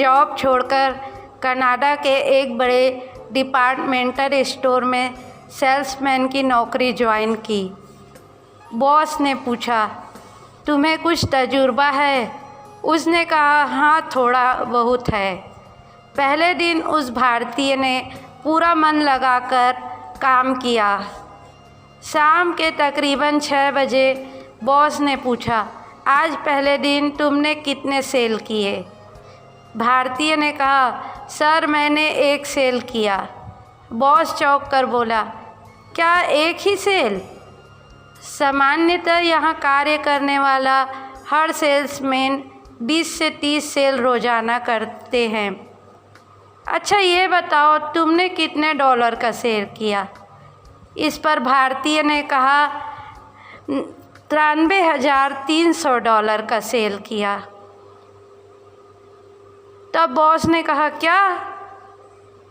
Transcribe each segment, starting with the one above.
Job छोड़कर Canada के एक बड़े डिपार्टमेंटल स्टोर में सेल्समैन की नौकरी ज्वाइन की। बॉस ने पूछा, तुम्हें कुछ तजुर्बा है? उसने कहा, हाँ थोड़ा बहुत है। पहले दिन उस भारतीय ने पूरा मन लगाकर काम किया। शाम के तकरीबन 6 बजे बॉस ने पूछा, आज पहले दिन तुमने कितने सेल किए? भारतीय ने कहा, सर मैंने 1 सेल किया। बॉस चौंक कर बोला, क्या 1 ही सेल? सामान्यतः यहाँ कार्य करने वाला हर सेल्समैन 20 से 30 सेल रोज़ाना करते हैं। अच्छा ये बताओ तुमने कितने डॉलर का सेल किया? इस पर भारतीय ने कहा, 93,300 डॉलर का सेल किया। तब बॉस ने कहा, क्या?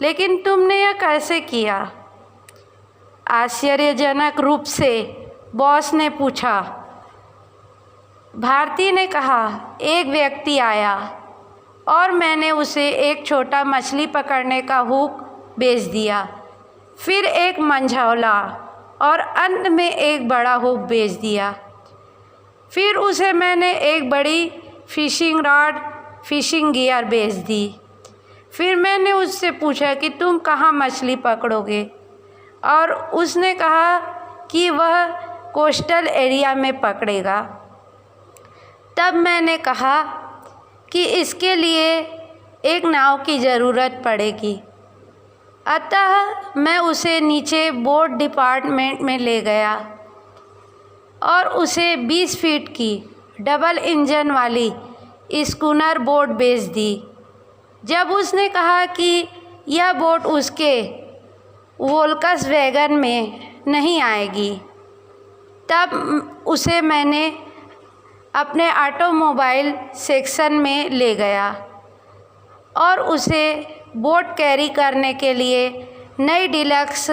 लेकिन तुमने यह कैसे किया? आश्चर्यजनक रूप से बॉस ने पूछा। भारती ने कहा, एक व्यक्ति आया और मैंने उसे एक छोटा मछली पकड़ने का हुक बेच दिया, फिर एक मंझौला और अंत में एक बड़ा हुक बेच दिया। फिर उसे मैंने एक बड़ी फिशिंग रॉड, फिशिंग गियर बेच दी। फिर मैंने उससे पूछा कि तुम कहाँ मछली पकड़ोगे, और उसने कहा कि वह कोस्टल एरिया में पकड़ेगा। तब मैंने कहा कि इसके लिए एक नाव की ज़रूरत पड़ेगी, अतः मैं उसे नीचे बोट डिपार्टमेंट में ले गया और उसे 20 फीट की डबल इंजन वाली स्कूनर बोट बेच दी। जब उसने कहा कि यह बोट उसके वोल्क्स वैगन में नहीं आएगी, तब उसे मैंने अपने ऑटोमोबाइल सेक्शन में ले गया और उसे बोट कैरी करने के लिए नई डिलक्स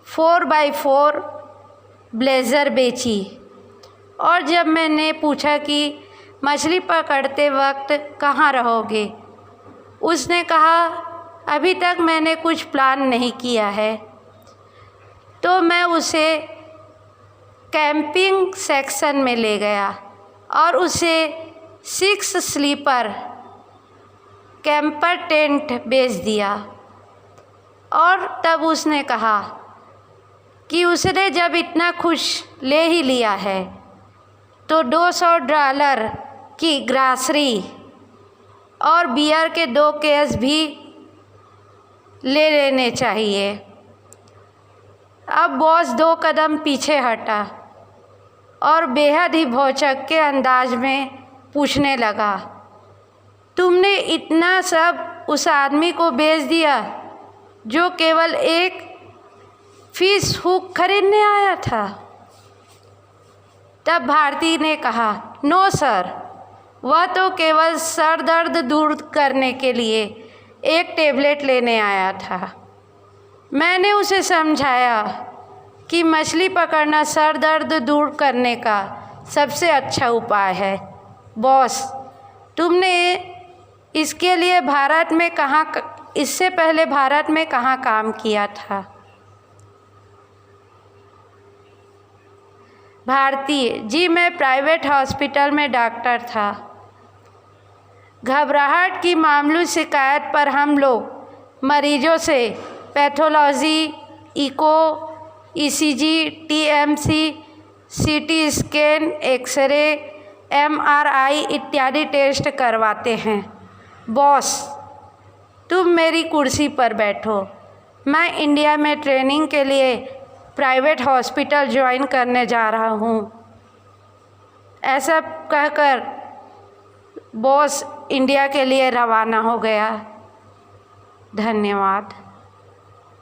4x4 ब्लेज़र बेची। और जब मैंने पूछा कि मछली पकड़ते वक्त कहाँ रहोगे, उसने कहा, अभी तक मैंने कुछ प्लान नहीं किया है। तो मैं उसे कैंपिंग सेक्शन में ले गया और उसे 6 स्लीपर कैंपर टेंट बेच दिया। और तब उसने कहा कि उसने जब इतना कुछ ले ही लिया है तो $200 की ग्रासरी और बियर के 2 केस भी ले लेने चाहिए। अब बॉस 2 कदम पीछे हटा और बेहद ही भौचक्के अंदाज में पूछने लगा, तुमने इतना सब उस आदमी को बेच दिया जो केवल एक फिश हुक खरीदने आया था? तब भारती ने कहा, नो सर, वह तो केवल सर दर्द दूर करने के लिए एक टेबलेट लेने आया था। मैंने उसे समझाया कि मछली पकड़ना सर दर्द दूर करने का सबसे अच्छा उपाय है। बॉस, तुमने इसके लिए इससे पहले भारत में कहाँ काम किया था? भारतीय, जी मैं प्राइवेट हॉस्पिटल में डॉक्टर था। घबराहट की मामूली शिकायत पर हम लोग मरीजों से pathology, echo, ECG, TMC, CT scan, x ray, MRI इत्यादि टेस्ट करवाते हैं। बॉस, तुम मेरी कुर्सी पर बैठो, मैं इंडिया में ट्रेनिंग के लिए प्राइवेट हॉस्पिटल ज्वाइन करने जा रहा हूँ। ऐसा कहकर बॉस इंडिया के लिए रवाना हो गया। धन्यवाद।